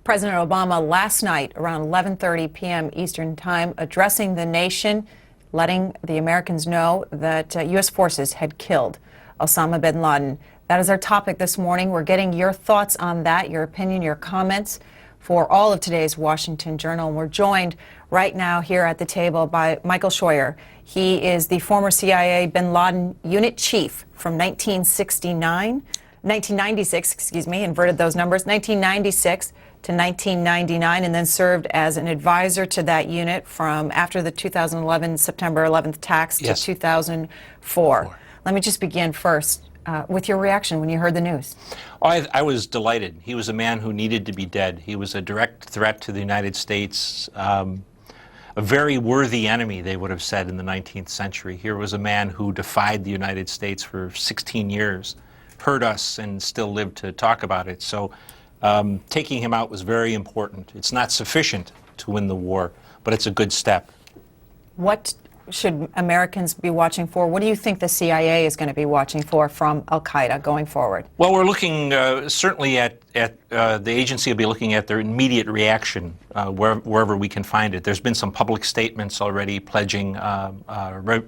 President Obama last night around 11:30 p.m. Eastern Time addressing the nation, letting the Americans know that U.S. forces had killed Osama bin Laden. That is our topic this morning. We're getting your thoughts on that, your opinion, your comments for all of today's Washington Journal. And we're joined right now here at the table by Michael Scheuer. He is the former CIA bin Laden unit chief from 1996, inverted those numbers, 1996 to 1999, and then served as an advisor to that unit from after the 2011 September 11th attacks to 2004. Let me just begin first with your reaction when you heard the news. Oh, I was delighted. He was a man who needed to be dead. He was a direct threat to the United States, a very worthy enemy, they would have said in the 19th century. Here was a man who defied the United States for 16 years, hurt us, and still lived to talk about it. So taking him out was very important. It's not sufficient to win the war, but it's a good step. What should Americans be watching for? What do you think the CIA is going to be watching for from al-Qaeda going forward? Well, we're looking certainly at the agency will be looking at their immediate reaction wherever we can find it. There's been some public statements already pledging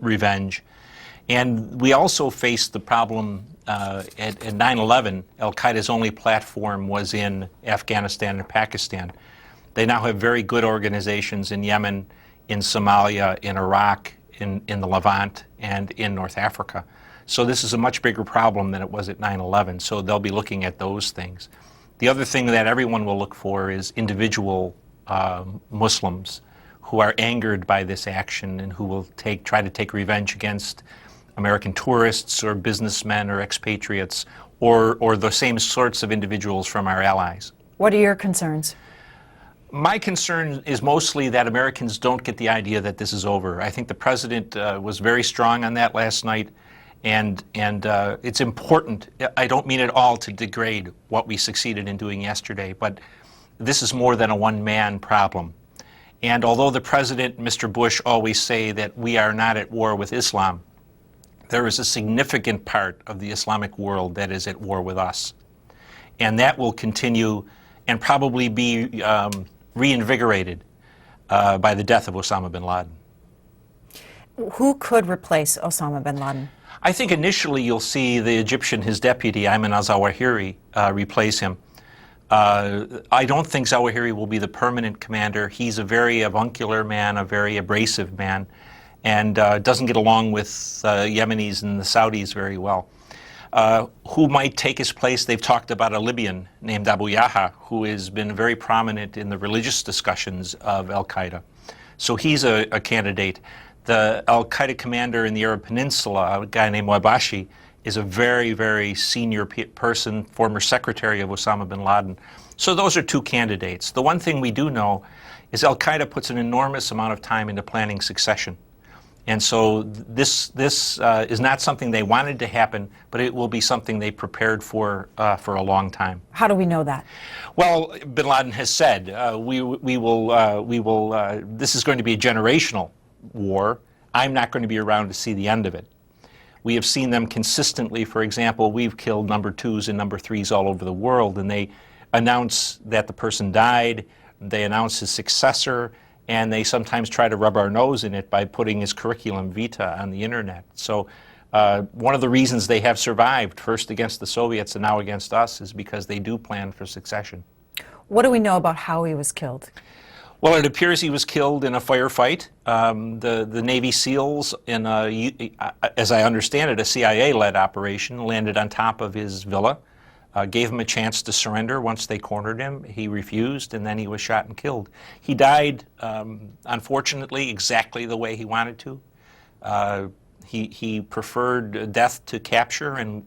revenge. And we also faced the problem at 9/11, al-Qaeda's only platform was in Afghanistan and Pakistan. They now have very good organizations in Yemen, in Somalia, in Iraq, in the Levant, and in North Africa. So this is a much bigger problem than it was at 9/11, so they'll be looking at those things. The other thing that everyone will look for is individual Muslims who are angered by this action and who will try to take revenge against American tourists or businessmen or expatriates or the same sorts of individuals from our allies. What are your concerns? My concern is mostly that Americans don't get the idea that this is over. I think the president was very strong on that last night, and it's important. I don't mean at all to degrade what we succeeded in doing yesterday, but this is more than a one-man problem. And although the president, Mr. Bush, always say that we are not at war with Islam, there is a significant part of the Islamic world that is at war with us. And that will continue and probably be reinvigorated by the death of Osama bin Laden. Who could replace Osama bin Laden? I think initially you'll see the Egyptian, his deputy, Ayman al-Zawahiri, replace him. I don't think Zawahiri will be the permanent commander. He's a very avuncular man, a very abrasive man, and doesn't get along with Yemenis and the Saudis very well. Who might take his place? They've talked about a Libyan named Abu Yahya, who has been very prominent in the religious discussions of al-Qaeda. So he's a candidate. The al-Qaeda commander in the Arab Peninsula, a guy named Wabashi, is a very, very senior person, former secretary of Osama bin Laden. So those are two candidates. The one thing we do know is al-Qaeda puts an enormous amount of time into planning succession. And so this is not something they wanted to happen, but it will be something they prepared for a long time. How do we know that? Well, bin Laden has said this is going to be a generational war. I'm not going to be around to see the end of it. We have seen them consistently. For example, we've killed number 2s and number 3s all over the world, and they announce that the person died, they announce his successor, and they sometimes try to rub our nose in it by putting his curriculum vitae on the internet. So one of the reasons they have survived, first against the Soviets and now against us, is because they do plan for succession. What do we know about how he was killed? Well, it appears he was killed in a firefight. The Navy SEALs, in as I understand it, a CIA-led operation, landed on top of his villa. Gave him a chance to surrender once they cornered him. He refused, and then he was shot and killed. He died, unfortunately, exactly the way he wanted to. He preferred death to capture, and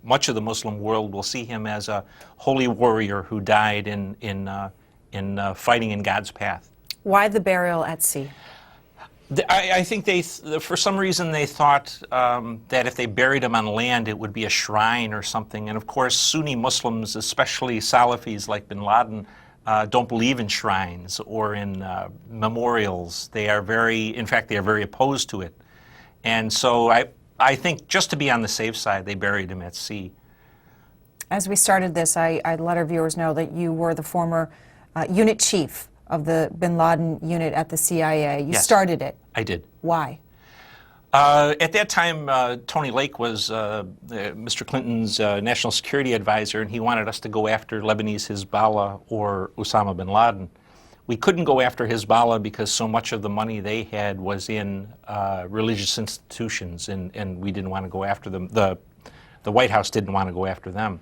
much of the Muslim world will see him as a holy warrior who died in fighting in God's path. Why the burial at sea? I think for some reason they thought that if they buried him on land, it would be a shrine or something. And of course, Sunni Muslims, especially Salafis like bin Laden, don't believe in shrines or in memorials. They are in fact, they are very opposed to it. And so I think just to be on the safe side, they buried him at sea. As we started this, I let our viewers know that you were the former unit chief of the bin Laden unit at the CIA. You Yes, started it. I did. Why? At that time, Tony Lake was Mr. Clinton's national security advisor, and he wanted us to go after Lebanese Hezbollah or Osama bin Laden. We couldn't go after Hezbollah because so much of the money they had was in religious institutions, and we didn't want to go after them. The White House didn't want to go after them.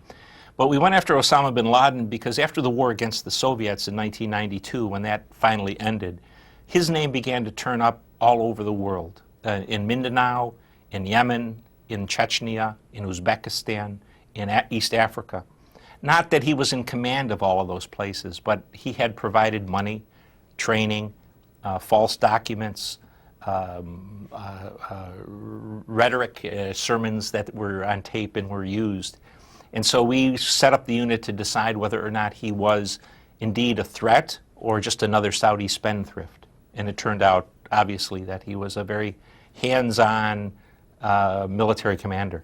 But we went after Osama bin Laden because after the war against the Soviets in 1992, when that finally ended, his name began to turn up all over the world. In Mindanao, in Yemen, in Chechnya, in Uzbekistan, in East Africa. Not that he was in command of all of those places, but he had provided money, training, false documents, rhetoric, sermons that were on tape and were used. And so we set up the unit to decide whether or not he was indeed a threat or just another Saudi spendthrift. And it turned out, obviously, that he was a very hands-on military commander.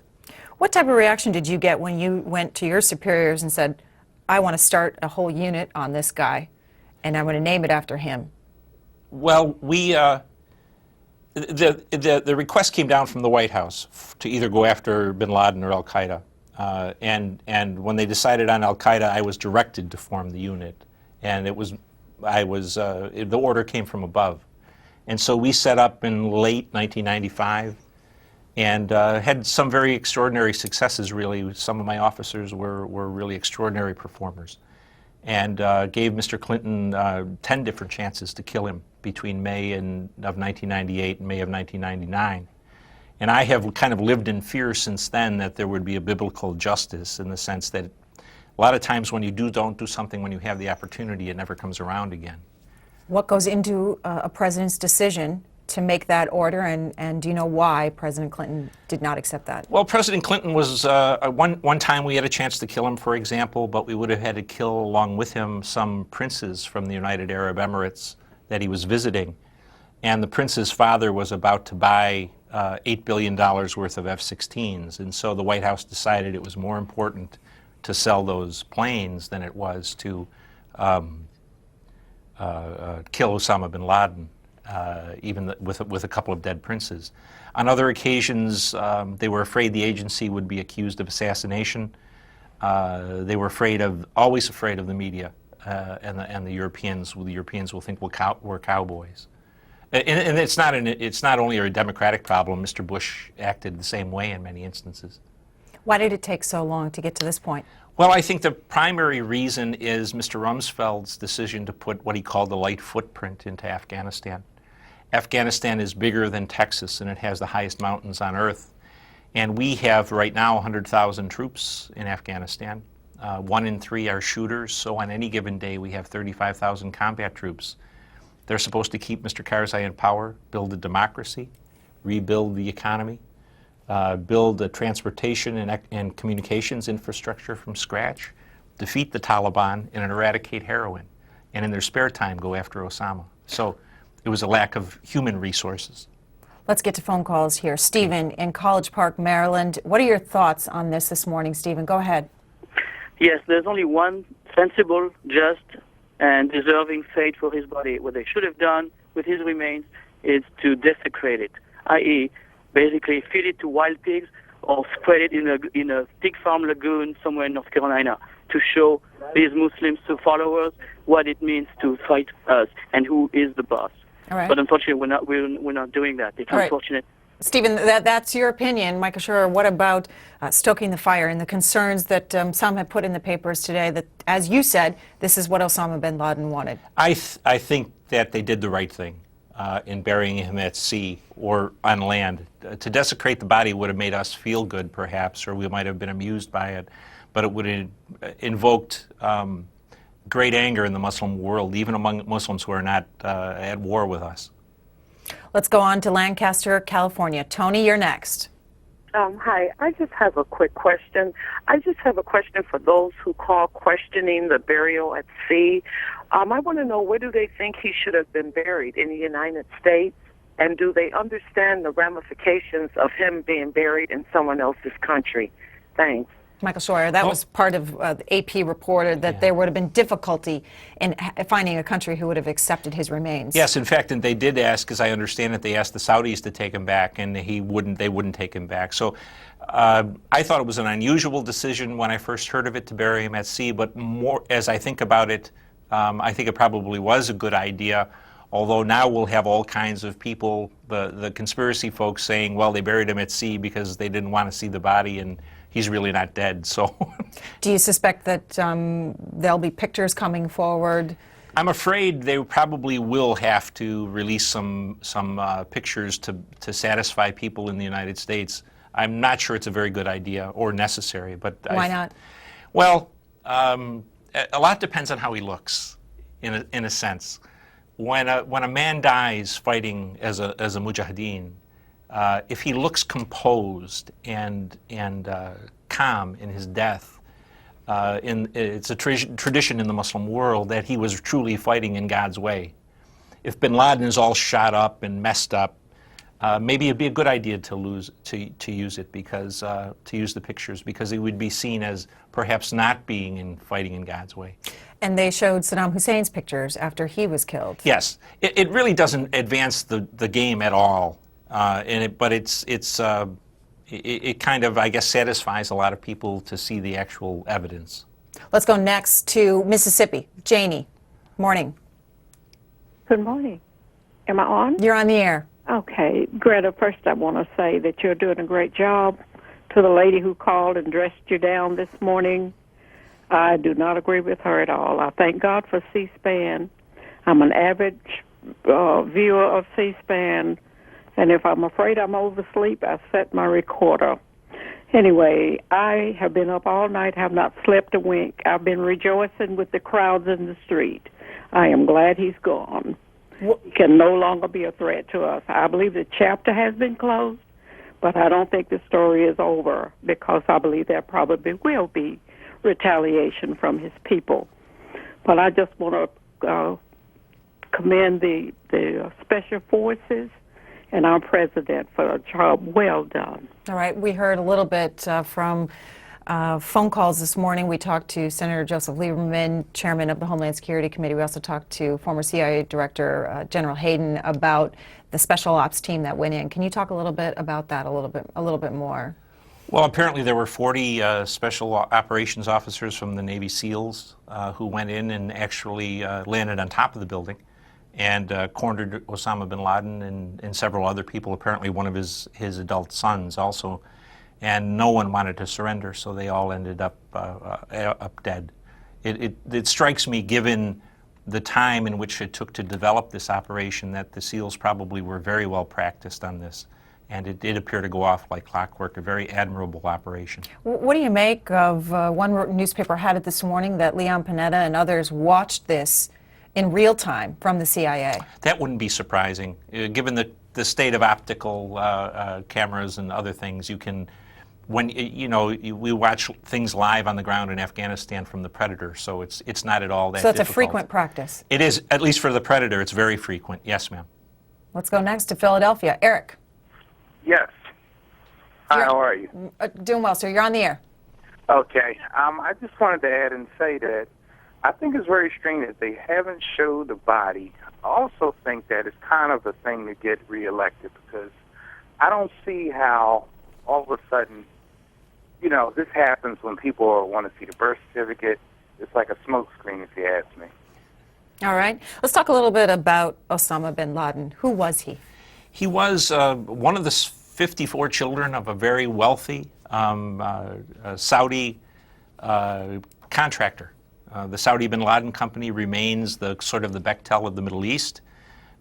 What type of reaction did you get when you went to your superiors and said, I want to start a whole unit on this guy, and I'm going to name it after him? Well, the request came down from the White House to either go after bin Laden or al-Qaeda. And when they decided on al-Qaeda, I was directed to form the unit. And the order came from above. And so we set up in late 1995 and had some very extraordinary successes, really. Some of my officers were really extraordinary performers, and gave Mr. Clinton 10 different chances to kill him between May of 1998 and May of 1999. And I have kind of lived in fear since then that there would be a biblical justice, in the sense that a lot of times when you don't do something when you have the opportunity, it never comes around again. What goes into a president's decision to make that order, and do you know why President Clinton did not accept that? Well, President Clinton was, one time we had a chance to kill him, for example, but we would have had to kill along with him some princes from the United Arab Emirates that he was visiting. And the prince's father was about to buy $8 billion worth of F-16s, and so the White House decided it was more important to sell those planes than it was to kill Osama bin Laden, even with a couple of dead princes. On other occasions, they were afraid the agency would be accused of assassination. They were always afraid of the media and the Europeans. The Europeans will think we're cowboys. And it's not only a Democratic problem. Mr. Bush acted the same way in many instances. Why did it take so long to get to this point? Well, I think the primary reason is Mr. Rumsfeld's decision to put what he called the light footprint into Afghanistan. Afghanistan is bigger than Texas, and it has the highest mountains on earth. And we have right now 100,000 troops in Afghanistan. 1 in 3 are shooters, so on any given day we have 35,000 combat troops. They're supposed to keep Mr. Karzai in power, build a democracy, rebuild the economy, build a transportation and communications infrastructure from scratch, defeat the Taliban, and eradicate heroin, and in their spare time go after Osama. So it was a lack of human resources. Let's get to phone calls here. Stephen in College Park, Maryland. What are your thoughts on this morning, Stephen? Go ahead. Yes, there's only one sensible, just, and deserving fate for his body. What they should have done with his remains is to desecrate it, i.e., basically feed it to wild pigs or spread it in a pig farm lagoon somewhere in North Carolina to show these Muslims to followers what it means to fight us and who is the boss. All right. But unfortunately, we're not doing that. It's unfortunate. Stephen, that's your opinion. Michael Scheuer, what about stoking the fire and the concerns that some have put in the papers today that, as you said, this is what Osama bin Laden wanted? I think that they did the right thing in burying him at sea or on land. To desecrate the body would have made us feel good, perhaps, or we might have been amused by it, but it would have invoked great anger in the Muslim world, even among Muslims who are not at war with us. Let's go on to Lancaster, California. Tony, you're next. Hi, I just have a quick question. I just have a question for those who call questioning the burial at sea. I want to know, where do they think he should have been buried? In the United States? And do they understand the ramifications of him being buried in someone else's country? Thanks. Michael Scheuer, that was part of the AP reported that there would have been difficulty in finding a country who would have accepted his remains. Yes, in fact, and they did ask, as I understand it, they asked the Saudis to take him back, and they wouldn't take him back. So I thought it was an unusual decision when I first heard of it to bury him at sea, but more as I think about it, I think it probably was a good idea. Although now we'll have all kinds of people, the conspiracy folks saying, well, they buried him at sea because they didn't want to see the body, and he's really not dead. So, do you suspect that there'll be pictures coming forward? I'm afraid they probably will have to release some pictures to satisfy people in the United States. I'm not sure it's a very good idea or necessary. But why not? Well, a lot depends on how he looks, in a sense. When a man dies fighting as a mujahideen, if he looks composed and calm in his death, it's a tradition in the Muslim world that he was truly fighting in God's way. If bin Laden is all shot up and messed up, maybe it'd be a good idea to use it because to use the pictures, because he would be seen as perhaps not being fighting in God's way. And they showed Saddam Hussein's pictures after he was killed. Yes, it really doesn't advance the game at all, but it kind of, I guess, satisfies a lot of people to see the actual evidence. Let's go next to Mississippi. Janie, morning. Good morning. Am I on? You're on the air. Okay. Greta, first I want to say that you're doing a great job. To the lady who called and dressed you down this morning, I do not agree with her at all. I thank God for C-SPAN. I'm an avid viewer of C-SPAN, and if I'm afraid I'm oversleep, I set my recorder. Anyway, I have been up all night, have not slept a wink. I've been rejoicing with the crowds in the street. I am glad he's gone. He can no longer be a threat to us. I believe the chapter has been closed, but I don't think the story is over because I believe there probably will be retaliation from his people. But I just want to commend the special forces and our president for a job well done. All right. We heard a little bit from phone calls this morning. We talked to Senator Joseph Lieberman, chairman of the Homeland Security Committee. We also talked to former CIA Director General Hayden about the special ops team that went in. Can you talk a little bit about that a little bit more? Well, apparently there were 40 special operations officers from the Navy SEALs who went in and actually landed on top of the building and cornered Osama bin Laden and several other people, apparently one of his adult sons also. And no one wanted to surrender, so they all ended up dead. It strikes me, given the time in which it took to develop this operation, that the SEALs probably were very well practiced on this. And it did appear to go off like clockwork, a very admirable operation. What do you make of one newspaper had it this morning that Leon Panetta and others watched this in real time from the CIA? That wouldn't be surprising. Given the state of optical cameras and other things, you can, we watch things live on the ground in Afghanistan from the Predator, so it's not at all that So it's difficult. a frequent practice? It is, at least for the Predator, it's very frequent. Yes, ma'am. Let's go next to Philadelphia. Eric. Yes. Hi, how are you? Doing well, sir. You're on the air. Okay. I just wanted to add and say that I think it's very strange that they haven't showed the body. I also think that it's kind of a thing to get reelected because I don't see how all of a sudden, this happens when people want to see the birth certificate. It's like a smokescreen, if you ask me. All right. Let's talk a little bit about Osama bin Laden. Who was he? He was one of the 54 children of a very wealthy Saudi contractor. The Saudi bin Laden company remains the sort of the Bechtel of the Middle East.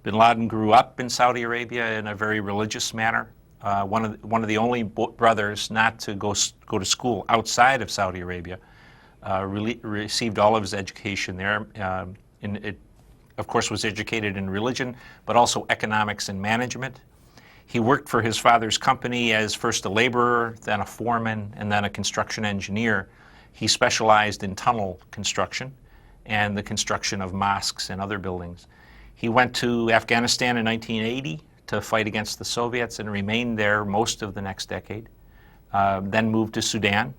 Bin Laden grew up in Saudi Arabia in a very religious manner. One of the only brothers not to go to school outside of Saudi Arabia. Received all of his education there. Of course, was educated in religion, but also economics and management. He worked for his father's company as first a laborer, then a foreman, and then a construction engineer. He specialized in tunnel construction and the construction of mosques and other buildings. He went to Afghanistan in 1980 to fight against the Soviets and remained there most of the next decade. Then moved to Sudan.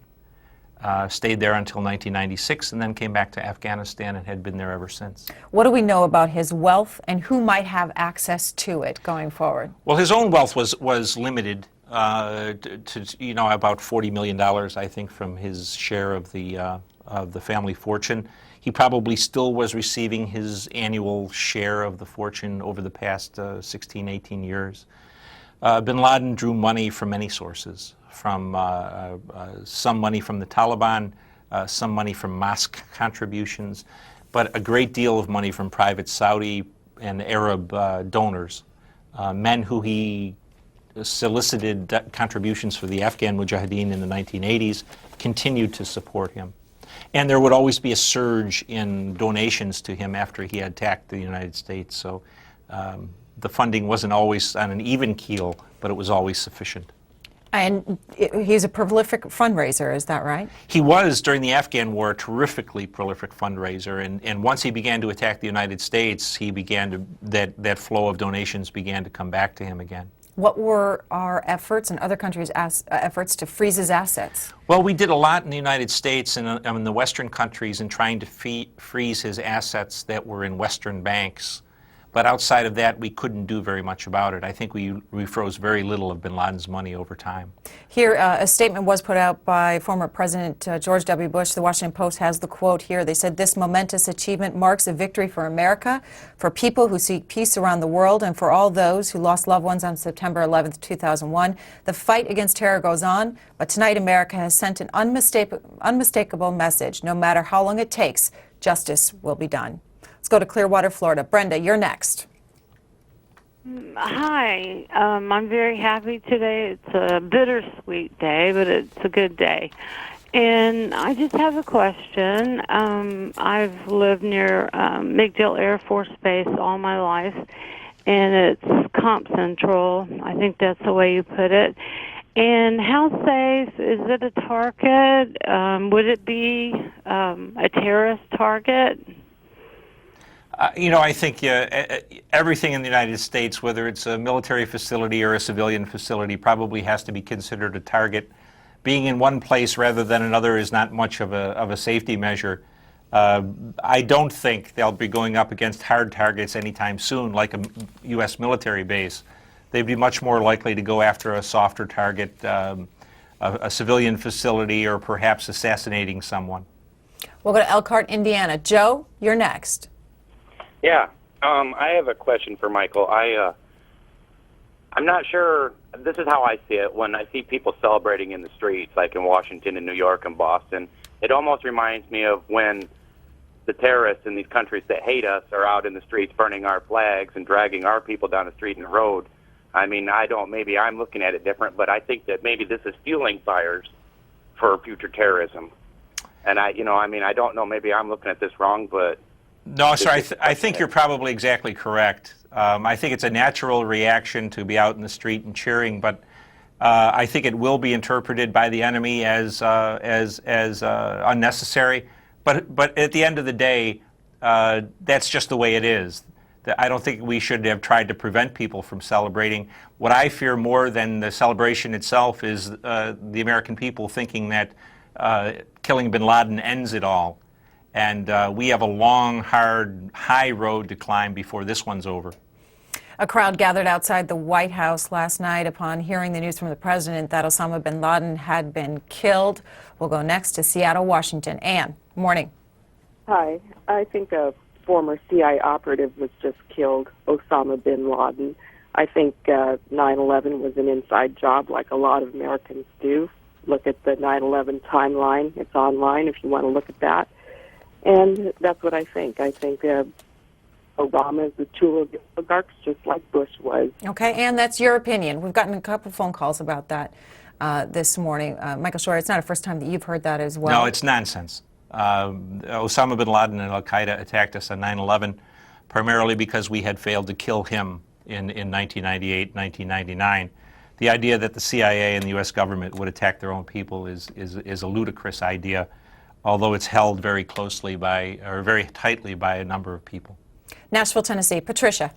stayed there until 1996, and then came back to Afghanistan and had been there ever since. What do we know about his wealth and who might have access to it going forward? Well, his own wealth was limited to about $40 million, I think, from his share of the family fortune. He probably still was receiving his annual share of the fortune over the past 16, 18 years. Bin Laden drew money from many sources, from some money from the Taliban, some money from mosque contributions, but a great deal of money from private Saudi and Arab donors, men who he solicited contributions for the Afghan Mujahideen in the 1980s, continued to support him. And there would always be a surge in donations to him after he had attacked the United States. So the funding wasn't always on an even keel, but it was always sufficient. And he's a prolific fundraiser, is that right? He was, during the Afghan War, a terrifically prolific fundraiser. And once he began to attack the United States, he began to, that flow of donations began to come back to him again. What were our efforts and other countries' efforts to freeze his assets? Well, we did a lot in the United States and in the Western countries in trying to freeze his assets that were in Western banks. But outside of that, we couldn't do very much about it. I think we froze very little of bin Laden's money over time. Here, a statement was put out by former President George W. Bush. The Washington Post has the quote here. They said, "This momentous achievement marks a victory for America, for people who seek peace around the world, and for all those who lost loved ones on September 11th, 2001. The fight against terror goes on, but tonight America has sent an unmistakable message. No matter how long it takes, justice will be done." Let's go to Clearwater, Florida. Brenda, you're next. Hi, I'm very happy today. It's a bittersweet day, but it's a good day. And I just have a question. I've lived near MacDill Air Force Base all my life, and it's Comp Central. I think that's the way you put it. And how safe is it a target? Would it be a terrorist target? I think everything in the United States, whether it's a military facility or a civilian facility, probably has to be considered a target. Being in one place rather than another is not much of a safety measure. I don't think they'll be going up against hard targets anytime soon, like a U.S. military base. They'd be much more likely to go after a softer target, a civilian facility, or perhaps assassinating someone. We'll go to Elkhart, Indiana. Joe, you're next. Yeah, I have a question for Michael. I'm not sure, this is how I see it. When I see people celebrating in the streets, like in Washington and New York and Boston, it almost reminds me of when the terrorists in these countries that hate us are out in the streets burning our flags and dragging our people down the street and the road. I mean, maybe I'm looking at it different, but I think that maybe this is fueling fires for future terrorism. And I don't know, maybe I'm looking at this wrong, but... No, sir, I think you're probably exactly correct. I think it's a natural reaction to be out in the street and cheering, but I think it will be interpreted by the enemy as unnecessary. But at the end of the day, that's just the way it is. I don't think we should have tried to prevent people from celebrating. What I fear more than the celebration itself is the American people thinking that killing bin Laden ends it all. And we have a long, hard, high road to climb before this one's over. A crowd gathered outside the White House last night upon hearing the news from the president that Osama bin Laden had been killed. We'll go next to Seattle, Washington. Ann, morning. Hi. I think a former CIA operative was just killed, Osama bin Laden. I think 9/11 was an inside job like a lot of Americans do. Look at the 9/11 timeline. It's online if you want to look at that. And that's what I think. I think Obama is the tool of the oligarchs, just like Bush was. Okay, Ann, that's your opinion. We've gotten a couple phone calls about that this morning. Michael Scheuer, it's not the first time that you've heard that as well. No, it's nonsense. Osama bin Laden and al-Qaeda attacked us on 9/11 primarily because we had failed to kill him in 1998, 1999. The idea that the CIA and the U.S. government would attack their own people is a ludicrous idea, although it's held very closely by, or very tightly by, a number of people. Nashville, Tennessee. Patricia.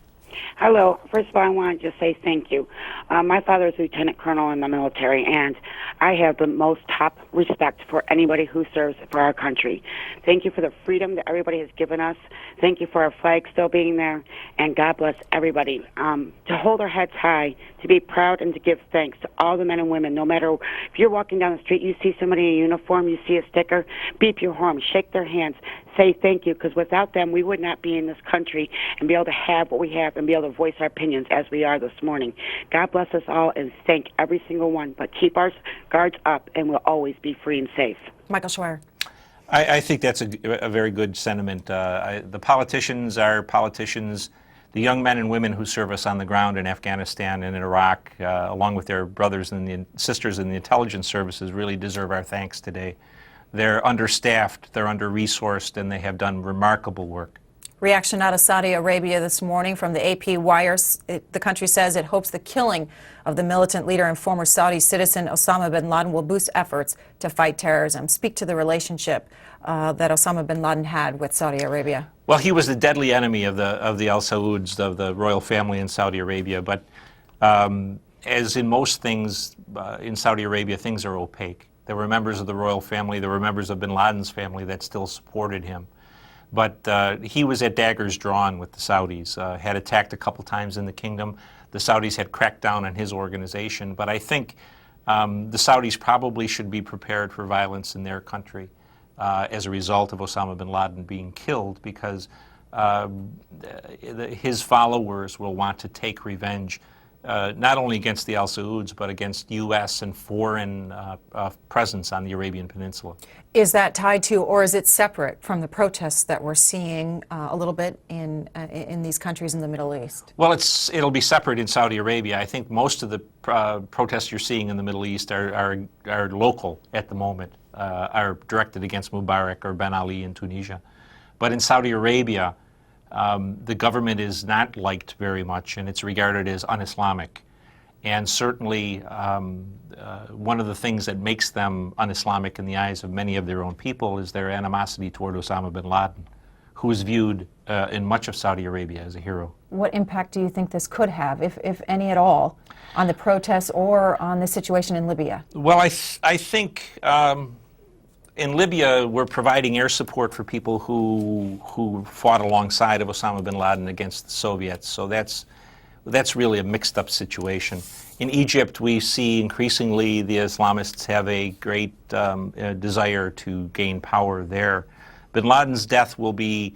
Hello. First of all, I want to just say thank you. My father is a lieutenant colonel in the military, and I have the most top respect for anybody who serves for our country. Thank you for the freedom that everybody has given us. Thank you for our flag still being there, and God bless everybody. To hold our heads high, to be proud, and to give thanks to all the men and women. No matter if you're walking down the street, you see somebody in a uniform, you see a sticker, beep your horn, shake their hands, say thank you, because without them, we would not be in this country and be able to have what we have and be able to voice our opinions as we are this morning. God bless us all, and thank every single one, but keep our guards up, and we'll always be free and safe. Michael Scheuer. I think that's a very good sentiment. The politicians are politicians. The young men and women who serve us on the ground in Afghanistan and in Iraq, along with their brothers and sisters in the intelligence services, really deserve our thanks today. They're understaffed, they're under-resourced, and they have done remarkable work. Reaction out of Saudi Arabia this morning from the AP wires. The country says it hopes the killing of the militant leader and former Saudi citizen Osama bin Laden will boost efforts to fight terrorism. Speak to the relationship that Osama bin Laden had with Saudi Arabia. Well, he was the deadly enemy of the Al Sauds, of the royal family in Saudi Arabia. But as in most things in Saudi Arabia, things are opaque. There were members of the royal family, there were members of bin Laden's family that still supported him. But he was at daggers drawn with the Saudis, had attacked a couple times in the kingdom. The Saudis had cracked down on his organization. But I think the Saudis probably should be prepared for violence in their country as a result of Osama bin Laden being killed, because his followers will want to take revenge not only against the Al Sauds, but against U.S. and foreign presence on the Arabian Peninsula. Is that tied to, or is it separate from the protests that we're seeing a little bit in these countries in the Middle East? Well, it'll be separate in Saudi Arabia. I think most of the protests you're seeing in the Middle East are local at the moment, are directed against Mubarak or Ben Ali in Tunisia. But in Saudi Arabia, the government is not liked very much, and it's regarded as un-Islamic. And certainly one of the things that makes them un-Islamic in the eyes of many of their own people is their animosity toward Osama bin Laden, who is viewed in much of Saudi Arabia as a hero. What impact do you think this could have, if any at all, on the protests or on the situation in Libya? Well, I think in Libya, we're providing air support for people who fought alongside of Osama bin Laden against the Soviets. So that's really a mixed-up situation. In Egypt, we see increasingly the Islamists have a great desire to gain power there. Bin Laden's death will be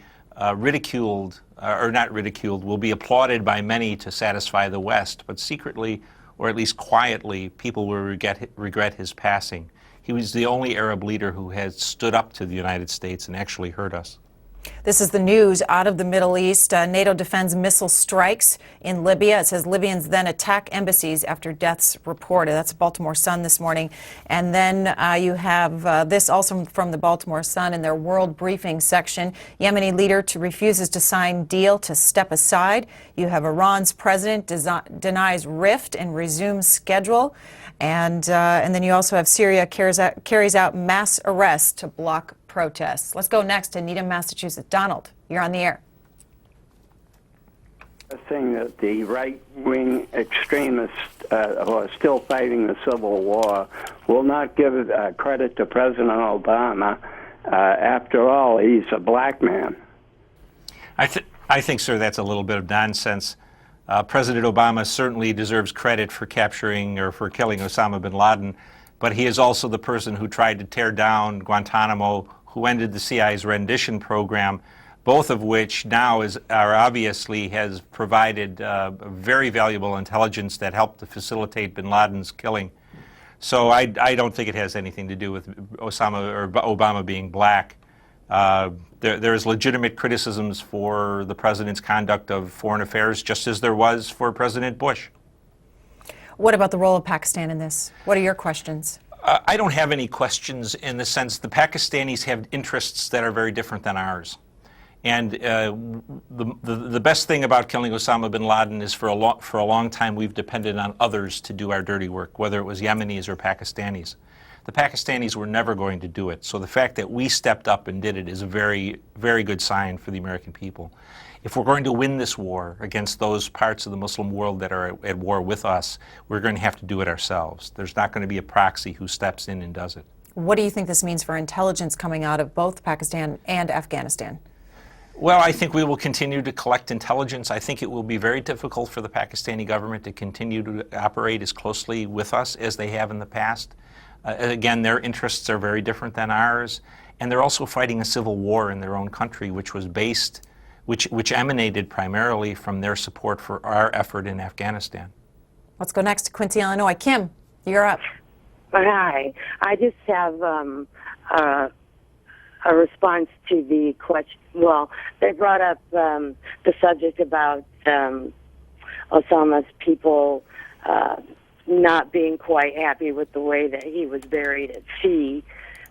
ridiculed, or not ridiculed, will be applauded by many to satisfy the West, but secretly, or at least quietly, people will regret his passing. He was the only Arab leader who has stood up to the United States and actually hurt us. This is the news out of the Middle East. NATO defends missile strikes in Libya. It says Libyans then attack embassies after deaths reported. That's Baltimore Sun this morning. And then you have this also from the Baltimore Sun in their World Briefing section. Yemeni leader refuses to sign deal to step aside. You have Iran's president denies rift and resumes schedule. And then you also have Syria carries out mass arrests to block protests. Let's go next to Needham, Massachusetts. Donald, you're on the air. Saying that the right-wing extremists who are still fighting the Civil War will not give credit to President Obama. After all, he's a black man. I think, sir, that's a little bit of nonsense. President Obama certainly deserves credit for capturing or for killing Osama bin Laden, but he is also the person who tried to tear down Guantanamo, who ended the CIA's rendition program, both of which now obviously has provided very valuable intelligence that helped to facilitate bin Laden's killing. So I don't think it has anything to do with Osama or Obama being black. There's legitimate criticisms for the president's conduct of foreign affairs, just as there was for President Bush. What about the role of Pakistan in this? What are your questions? I don't have any questions in the sense the Pakistanis have interests that are very different than ours. And the best thing about killing Osama bin Laden is for a long time we've depended on others to do our dirty work, whether it was Yemenis or Pakistanis. The Pakistanis were never going to do it. So the fact that we stepped up and did it is a very, very good sign for the American people. If we're going to win this war against those parts of the Muslim world that are at war with us, we're going to have to do it ourselves. There's not going to be a proxy who steps in and does it. What do you think this means for intelligence coming out of both Pakistan and Afghanistan? Well, I think we will continue to collect intelligence. I think it will be very difficult for the Pakistani government to continue to operate as closely with us as they have in the past. Again, their interests are very different than ours, and they're also fighting a civil war in their own country, which was based, which emanated primarily from their support for our effort in Afghanistan. Let's go next to Quincy, Illinois. Kim, you're up. Hi. I just have a response to the question. Well, they brought up the subject about Osama's people not being quite happy with the way that he was buried at sea.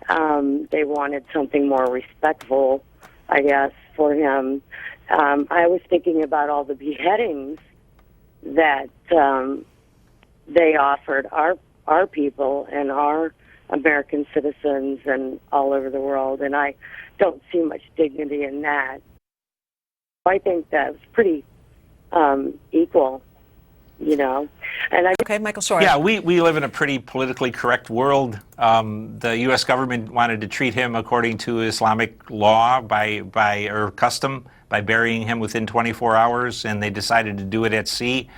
They wanted something more respectful, I guess, for him. I was thinking about all the beheadings that they offered our people and our American citizens and all over the world, and I don't see much dignity in that. I think that's pretty equal, you know. And Okay, Michael Scheuer. Yeah, we live in a pretty politically correct world. The U.S. government wanted to treat him according to Islamic law or custom by burying him within 24 hours, and they decided to do it at sea.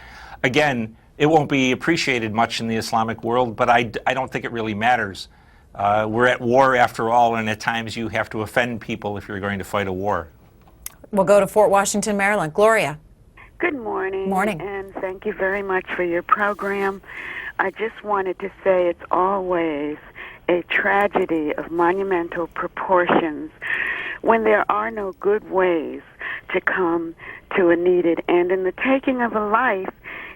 Again, it won't be appreciated much in the Islamic world, but I don't think it really matters. We're at war after all, and at times you have to offend people if you're going to fight a war. We'll go to Fort Washington, Maryland. Gloria. Good morning. Morning. And thank you very much for your program. I just wanted to say it's always a tragedy of monumental proportions when there are no good ways to come to a needed end. And the taking of a life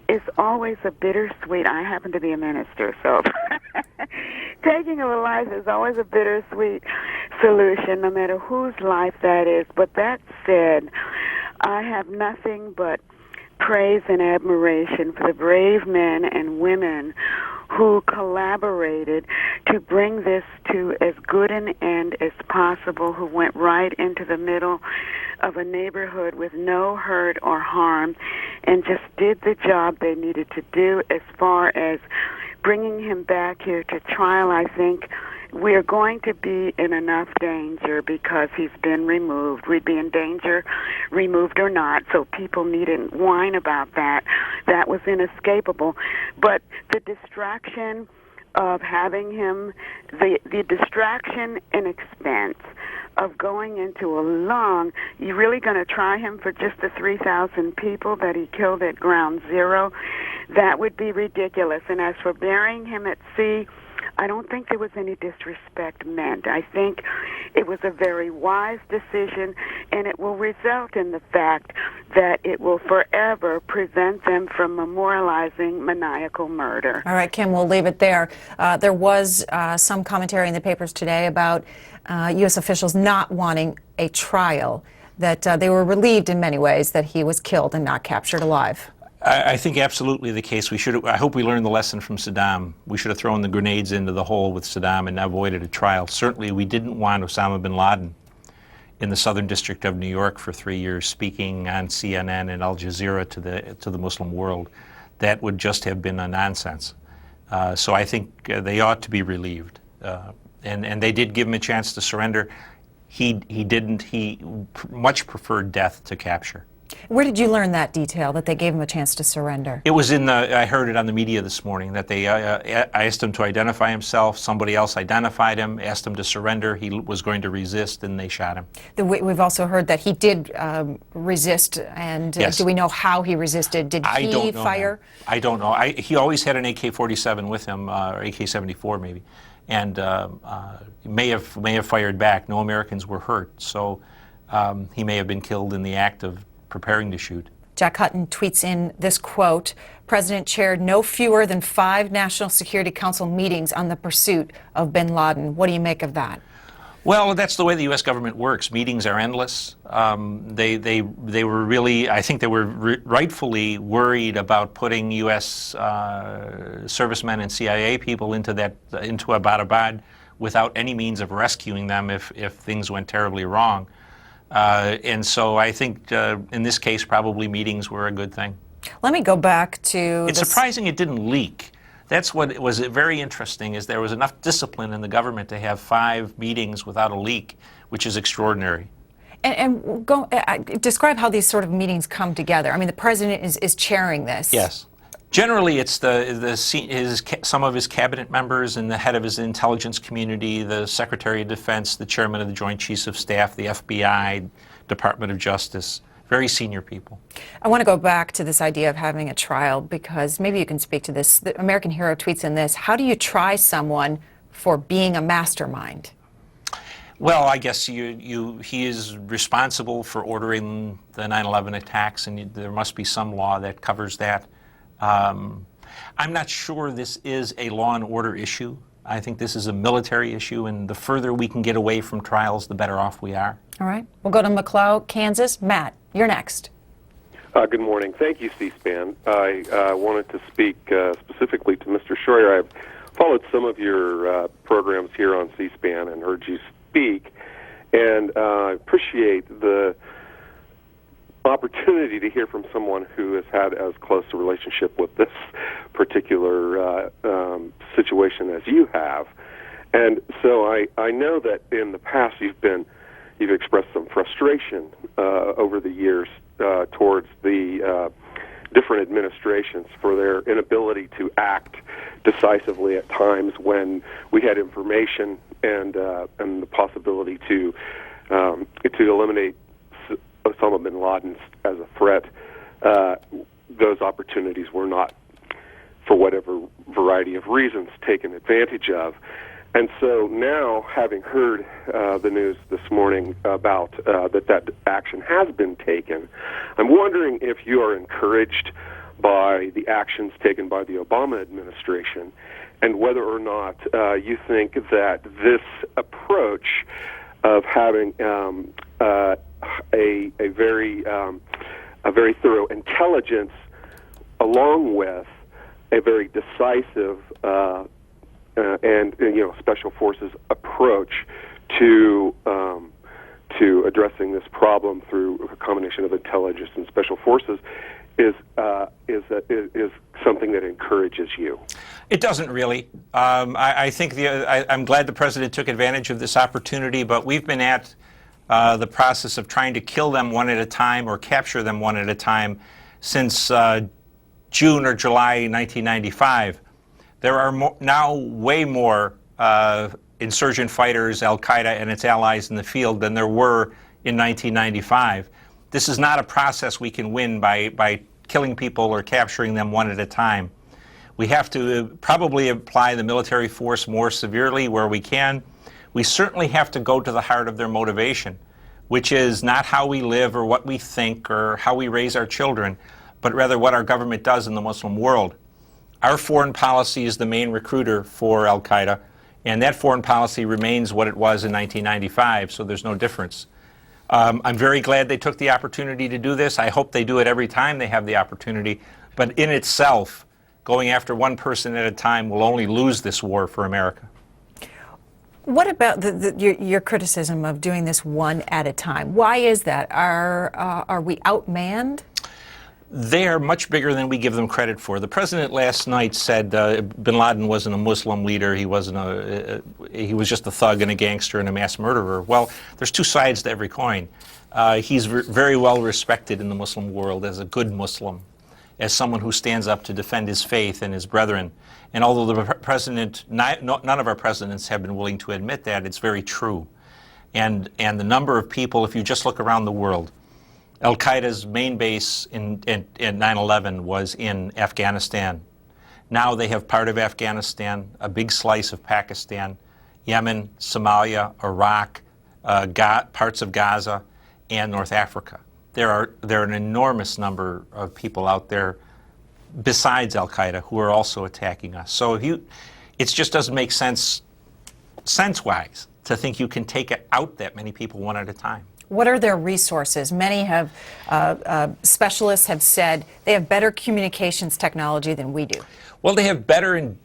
is always a bittersweet. I happen to be a minister, so taking of a life is always a bittersweet solution, no matter whose life that is. But that said, I have nothing but praise and admiration for the brave men and women who collaborated to bring this to as good an end as possible, who went right into the middle of a neighborhood with no hurt or harm and just did the job they needed to do. As far as bringing him back here to trial, I think we're going to be in enough danger because he's been removed. We'd be in danger, removed or not, so people needn't whine about that. That was inescapable. But the distraction of having him, the distraction and expense of going into a long, you're really going to try him for just the 3,000 people that he killed at Ground Zero? That would be ridiculous. And as for burying him at sea, I don't think there was any disrespect meant. I think it was a very wise decision, and it will result in the fact that it will forever prevent them from memorializing maniacal murder. All right, Kim, we'll leave it there. There was some commentary in the papers today about U.S. officials not wanting a trial, that they were relieved in many ways that he was killed and not captured alive. I think absolutely the case. I hope we learned the lesson from Saddam. We should have thrown the grenades into the hole with Saddam and avoided a trial. Certainly, we didn't want Osama bin Laden in the Southern District of New York for 3 years, speaking on CNN and Al Jazeera to the Muslim world. That would just have been a nonsense. So I think they ought to be relieved, and they did give him a chance to surrender. He didn't. He much preferred death to capture. Where did you learn that detail, that they gave him a chance to surrender? It was I heard it on the media this morning, that they I asked him to identify himself, somebody else identified him, asked him to surrender, he was going to resist, and they shot him. We've also heard that he did resist, and yes. Do we know how he resisted? Did he fire? I don't know. He always had an AK-47 with him, or AK-74 maybe, and may have fired back. No Americans were hurt, so he may have been killed in the act of preparing to shoot. Jack Hutton tweets in this quote: President chaired no fewer than 5 National Security Council meetings on the pursuit of bin Laden. What do you make of that? Well, that's the way the U.S. government works. Meetings are endless. They were really, I think they were rightfully worried about putting U.S. Servicemen and CIA people into Abbottabad without any means of rescuing them if things went terribly wrong. And so I think in this case, probably meetings were a good thing. Let me go back to... It's surprising it didn't leak. That's what was very interesting, is there was enough discipline in the government to have 5 meetings without a leak, which is extraordinary. And describe how these sort of meetings come together. I mean, the president is chairing this. Yes. Generally, it's some of his cabinet members and the head of his intelligence community, the Secretary of Defense, the chairman of the Joint Chiefs of Staff, the FBI, Department of Justice. Very senior people. I want to go back to this idea of having a trial, because maybe you can speak to this. The American Hero tweets in this: how do you try someone for being a mastermind? Well, I guess he is responsible for ordering the 9/11 attacks, and there must be some law that covers that. I'm not sure this is a law and order issue. I think this is a military issue, and the further we can get away from trials, the better off we are. All right. We'll go to McLeod, Kansas. Matt, you're next. Good morning. Thank you, C-SPAN. I wanted to speak specifically to Mr. Scheuer. I've followed some of your programs here on C-SPAN and heard you speak, and I appreciate the opportunity to hear from someone who has had as close a relationship with this particular situation as you have. And so I know that in the past you've expressed some frustration over the years towards the different administrations for their inability to act decisively at times when we had information and the possibility to eliminate Osama bin Laden as a threat. Those opportunities were not, for whatever variety of reasons, taken advantage of. And so now, having heard the news this morning about that action has been taken, I'm wondering if you are encouraged by the actions taken by the Obama administration, and whether or not you think that this approach of having a very thorough intelligence, along with a very decisive and special forces approach to addressing this problem through a combination of intelligence and special forces is something that encourages you? It doesn't really. I think I'm glad the president took advantage of this opportunity, but we've been at the process of trying to kill them one at a time or capture them one at a time since June or July 1995. There are now way more insurgent fighters, Al-Qaeda and its allies in the field than there were in 1995. This is not a process we can win by killing people or capturing them one at a time. We have to probably apply the military force more severely where we can. We certainly have to go to the heart of their motivation, which is not how we live or what we think or how we raise our children, but rather what our government does in the Muslim world. Our foreign policy is the main recruiter for Al-Qaeda, and that foreign policy remains what it was in 1995, so there's no difference. I'm very glad they took the opportunity to do this. I hope they do it every time they have the opportunity, but in itself, going after one person at a time will only lose this war for America. What about your criticism of doing this one at a time? Why is that? Are we outmanned? They are much bigger than we give them credit for. The president last night said bin Laden wasn't a Muslim leader. He was just a thug and a gangster and a mass murderer. Well, there's two sides to every coin. He's very well respected in the Muslim world as a good Muslim, as someone who stands up to defend his faith and his brethren. And although the president, none of our presidents have been willing to admit that, it's very true. And the number of people, if you just look around the world, Al-Qaeda's main base in 9/11 was in Afghanistan. Now they have part of Afghanistan, a big slice of Pakistan, Yemen, Somalia, Iraq, parts of Gaza, and North Africa. There are an enormous number of people out there besides Al-Qaeda who are also attacking us. So it just doesn't make sense, sense-wise, to think you can take out that many people one at a time. What are their resources? Many have, specialists have said they have better communications technology than we do. Well, they have better and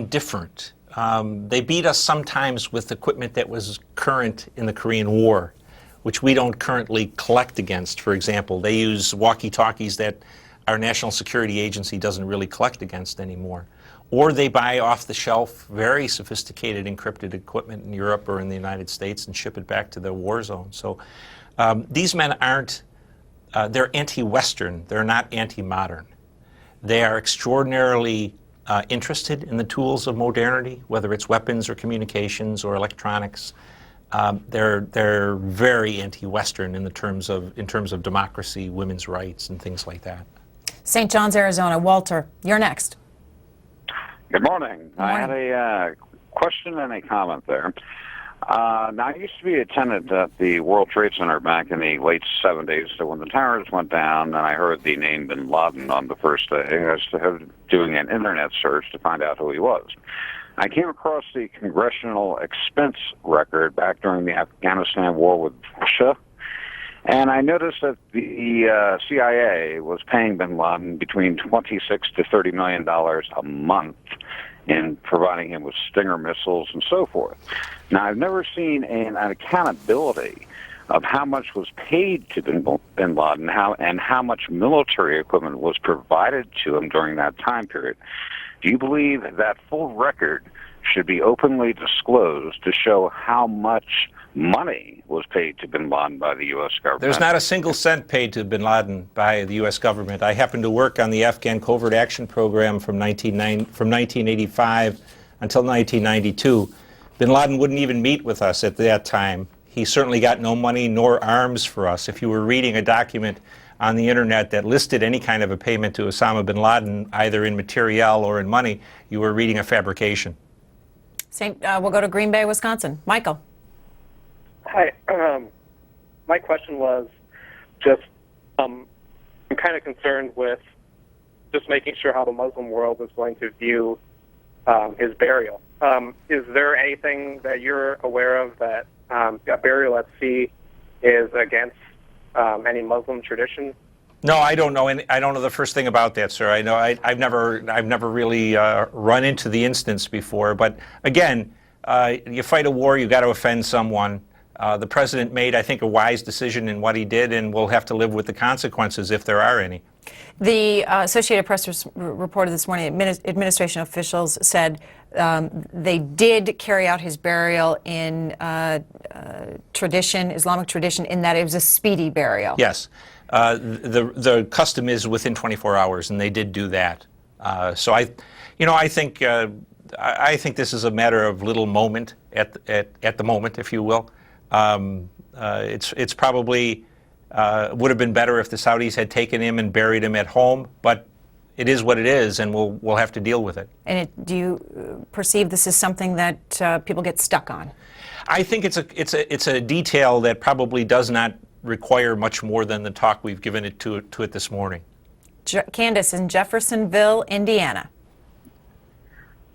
different. They beat us sometimes with equipment that was current in the Korean War, which we don't currently collect against. For example, they use walkie-talkies that our National Security Agency doesn't really collect against anymore. Or they buy off-the-shelf, very sophisticated encrypted equipment in Europe or in the United States and ship it back to the war zone. So these men aren't, they're anti-Western, they're not anti-modern. They are extraordinarily interested in the tools of modernity, whether it's weapons or communications or electronics. They're very anti-Western in terms of democracy, women's rights, and things like that. St. John's, Arizona. Walter, you're next. Good morning. I had a question and a comment there. Now, I used to be a tenant at the World Trade Center back in the late 70s. So when the towers went down and I heard the name bin Laden on the first day, I started doing an internet search to find out who he was. I came across the congressional expense record back during the Afghanistan war with Russia, and I noticed that the CIA was paying bin Laden between $26 to $30 million a month in providing him with Stinger missiles and so forth. Now, I've never seen an accountability of how much was paid to bin Laden and how much military equipment was provided to him during that time period. Do you believe that full record should be openly disclosed to show how much money was paid to bin Laden by the U.S. government? There's not a single cent paid to bin Laden by the U.S. government. I happened to work on the Afghan Covert Action Program from 1985 until 1992. Bin Laden wouldn't even meet with us at that time. He certainly got no money nor arms for us. If you were reading a document on the internet that listed any kind of a payment to Osama bin Laden, either in materiel or in money, you were reading a fabrication. We'll go to Green Bay, Wisconsin. Michael. Hi. My question was just, I'm kind of concerned with just making sure how the Muslim world is going to view his burial. Is there anything that you're aware of that a burial at sea is against any Muslim tradition? No, I don't know. I don't know the first thing about that, sir. I know I've never really run into the instance before. But again, you fight a war, you got to offend someone. The president made, I think, a wise decision in what he did, and we'll have to live with the consequences if there are any. The Associated Press reported this morning, administration officials said they did carry out his burial in Islamic tradition, in that it was a speedy burial. Yes. The custom is within 24 hours, and they did do that. So I think this is a matter of little moment at the moment, if you will. It's probably would have been better if the Saudis had taken him and buried him at home, but it is what it is, and we'll have to deal with it. And do you perceive this is something that people get stuck on? I think it's a detail that probably does not require much more than the talk we've given it to it this morning. Candace in Jeffersonville, Indiana.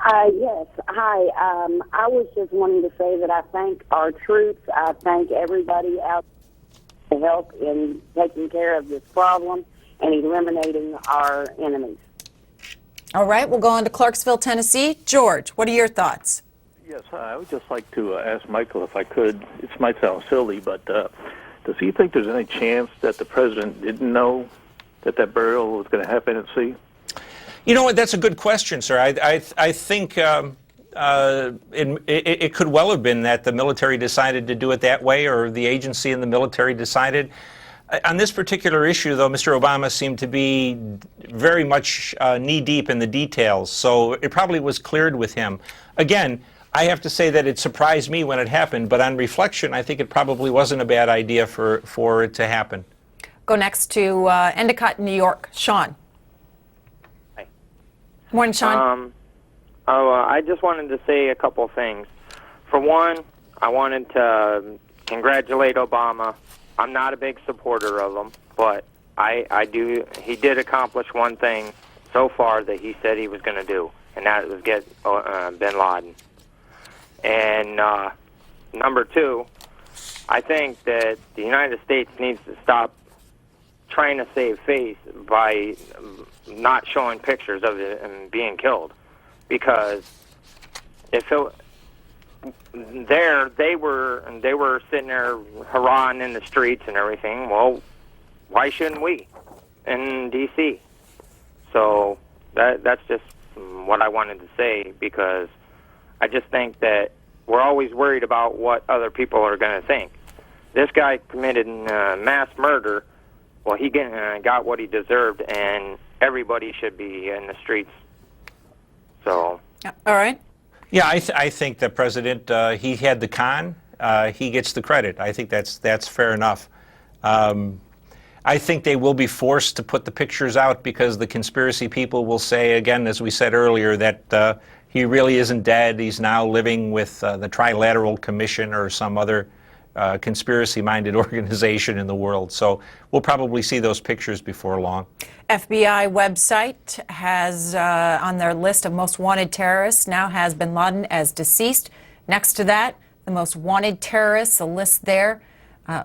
Yes. Hi. I was just wanting to say that I thank our troops. I thank everybody out to help in taking care of this problem and eliminating our enemies. All right. We'll go on to Clarksville, Tennessee. George, what are your thoughts? Yes, I would just like to ask Michael if I could. It might sound silly, but does he think there's any chance that the president didn't know that burial was going to happen at sea? You know what? That's a good question, sir. I think it could well have been that the military decided to do it that way, or the agency and the military decided. On this particular issue, though, Mr. Obama seemed to be very much knee-deep in the details, so it probably was cleared with him. Again, I have to say that it surprised me when it happened, but on reflection, I think it probably wasn't a bad idea for it to happen. Go next to Endicott, New York. Sean. Hi. Morning, Sean. I just wanted to say a couple things. For one, I wanted to congratulate Obama. I'm not a big supporter of him, but he did accomplish one thing so far that he said he was going to do, and that was get bin Laden. And number two, I think that the United States needs to stop trying to save face by not showing pictures of it and being killed, because if it, they were sitting there hurrahing in the streets and everything. Well, why shouldn't we in D.C.? So that's just what I wanted to say, because I just think that we're always worried about what other people are going to think. This guy committed mass murder. Well, he got what he deserved, and everybody should be in the streets. So. All right. Yeah, I think the president, he had the con. He gets the credit. I think that's fair enough. I think they will be forced to put the pictures out because the conspiracy people will say, again, as we said earlier, that he really isn't dead. He's now living with the Trilateral Commission or some other conspiracy-minded organization in the world. So we'll probably see those pictures before long. FBI website has on their list of most wanted terrorists now has bin Laden as deceased. Next to that, the most wanted terrorists, a list there.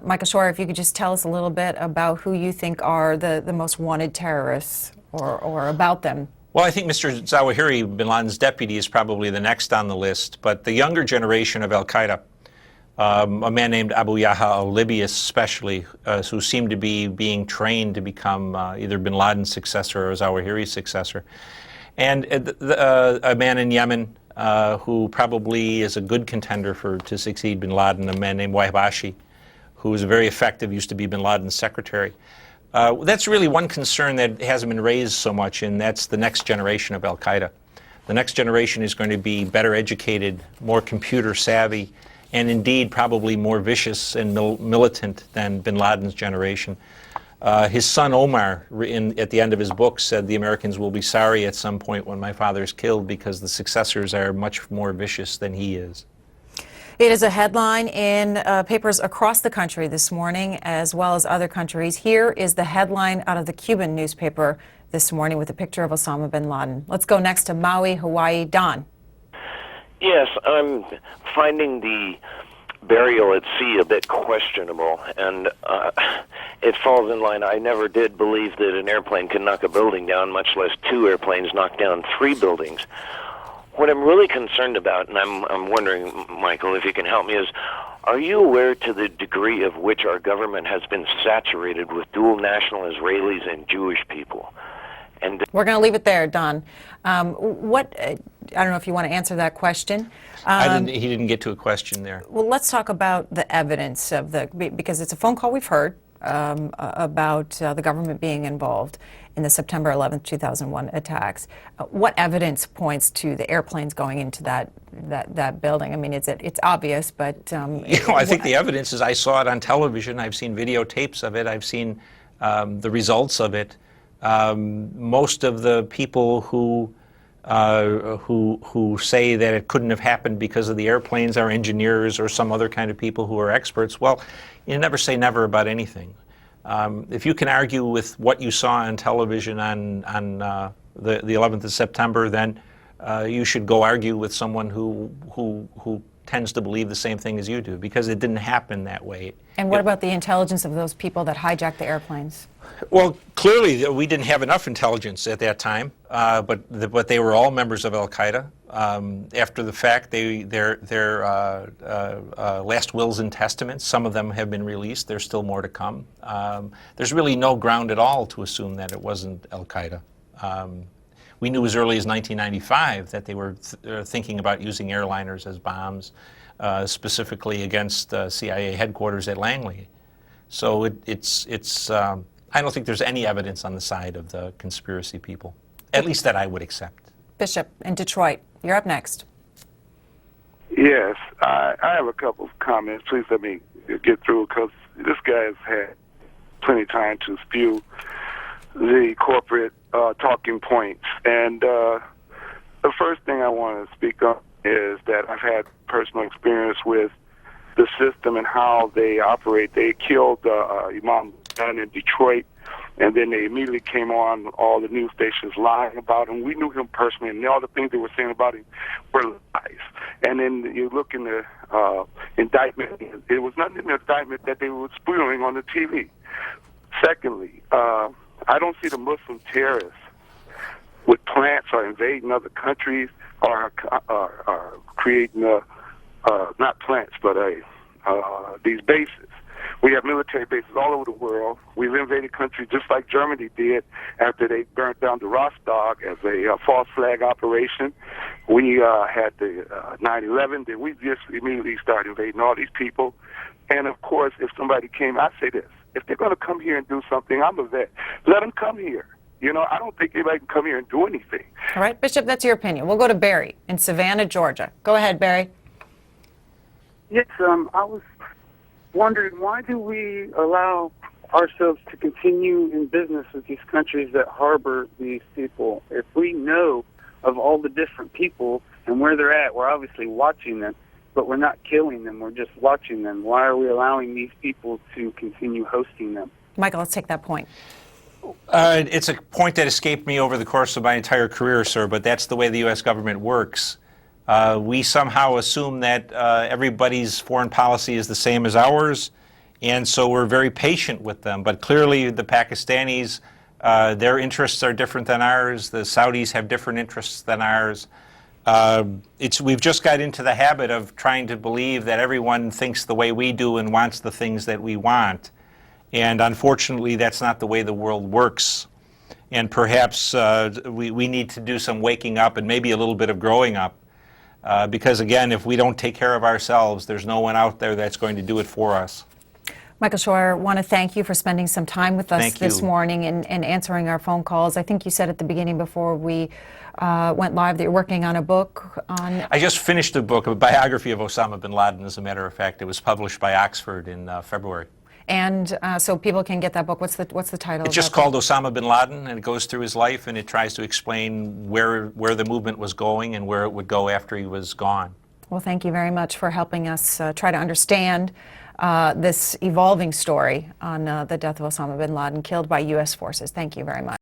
Michael Scheuer, if you could just tell us a little bit about who you think are the most wanted terrorists or about them. Well, I think Mr. Zawahiri, bin Laden's deputy, is probably the next on the list. But the younger generation of al-Qaeda, a man named Abu Yahya al-Libyus especially, who seemed to be being trained to become either bin Laden's successor or Zawahiri's successor. And a man in Yemen who probably is a good contender to succeed bin Laden, a man named Wahbashi, who was very effective, used to be bin Laden's secretary. That's really one concern that hasn't been raised so much, and that's the next generation of al-Qaeda. The next generation is going to be better educated, more computer savvy, and indeed probably more vicious and militant than bin Laden's generation. His son Omar, at the end of his book, said the Americans will be sorry at some point when my father is killed because the successors are much more vicious than he is. It is a headline in papers across the country this morning, as well as other countries. Here is the headline out of the Cuban newspaper this morning with a picture of Osama bin Laden. Let's go next to Maui, Hawaii. Don. Yes, I'm finding the burial at sea a bit questionable, and it falls in line. I never did believe that an airplane could knock a building down, much less two airplanes knock down three buildings. What I'm really concerned about, and I'm wondering, Michael, if you can help me, is are you aware to the degree of which our government has been saturated with dual national Israelis and Jewish people? And we're going to leave it there, Don. I don't know if you want to answer that question. He didn't get to a question there. Well, let's talk about the evidence of because it's a phone call we've heard about the government being involved in the September 11th, 2001 attacks. What evidence points to the airplanes going into that building? I mean, it's obvious, but I think the evidence is I saw it on television. I've seen videotapes of it. I've seen the results of it. Most of the people who say that it couldn't have happened because of the airplanes are engineers or some other kind of people who are experts. Well, you never say never about anything. If you can argue with what you saw on television on the 11th of September, then you should go argue with someone who tends to believe the same thing as you do, because it didn't happen that way. And what about the intelligence of those people that hijacked the airplanes? Well, clearly we didn't have enough intelligence at that time, but they were all members of al-Qaeda. After the fact, their last wills and testaments, some of them have been released. There's still more to come. There's really no ground at all to assume that it wasn't al-Qaeda. We knew as early as 1995 that they were thinking about using airliners as bombs, specifically against CIA headquarters at Langley. So I don't think there's any evidence on the side of the conspiracy people, at least that I would accept. Bishop in Detroit, you're up next. Yes, I have a couple of comments. Please let me get through, because this guy has had plenty of time to spew the corporate talking points. And the first thing I want to speak on is that I've had personal experience with the system and how they operate. They killed Imam down in Detroit, and then they immediately came on all the news stations lying about him. We knew him personally, and all the things they were saying about him were lies. And then you look in the indictment. It was nothing in the indictment that they were spewing on the TV. Secondly, I don't see the Muslim terrorists with plants or invading other countries or creating not plants, but these bases. We have military bases all over the world. We've invaded countries just like Germany did after they burnt down the Rostock as a false flag operation. We had the 9/11, then we just immediately started invading all these people. And of course, if somebody came, I say this, if they're going to come here and do something, I'm a vet. Let them come here. You know, I don't think anybody can come here and do anything. All right, Bishop, that's your opinion. We'll go to Barry in Savannah, Georgia. Go ahead, Barry. Yes, I was wondering, why do we allow ourselves to continue in business with these countries that harbor these people? If we know of all the different people and where they're at, we're obviously watching them, but we're not killing them, we're just watching them. Why are we allowing these people to continue hosting them? Michael, let's take that point. It's a point that escaped me over the course of my entire career, sir, but that's the way the U.S. government works. We somehow assume that everybody's foreign policy is the same as ours, and so we're very patient with them. But clearly the Pakistanis, their interests are different than ours. The Saudis have different interests than ours. We've just got into the habit of trying to believe that everyone thinks the way we do and wants the things that we want. And unfortunately, that's not the way the world works. And perhaps we need to do some waking up and maybe a little bit of growing up. Because again, if we don't take care of ourselves, there's no one out there that's going to do it for us. Michael Scheuer, I want to thank you for spending some time with us this morning and answering our phone calls. I think you said at the beginning before we went live that you're working on a book on... I just finished a book, a biography of Osama bin Laden, as a matter of fact. It was published by Oxford in February. And so people can get that book. What's the title? It's just called Osama bin Laden, and it goes through his life, and it tries to explain where the movement was going and where it would go after he was gone. Well, thank you very much for helping us try to understand this evolving story on the death of Osama bin Laden, killed by U.S. forces. Thank you very much.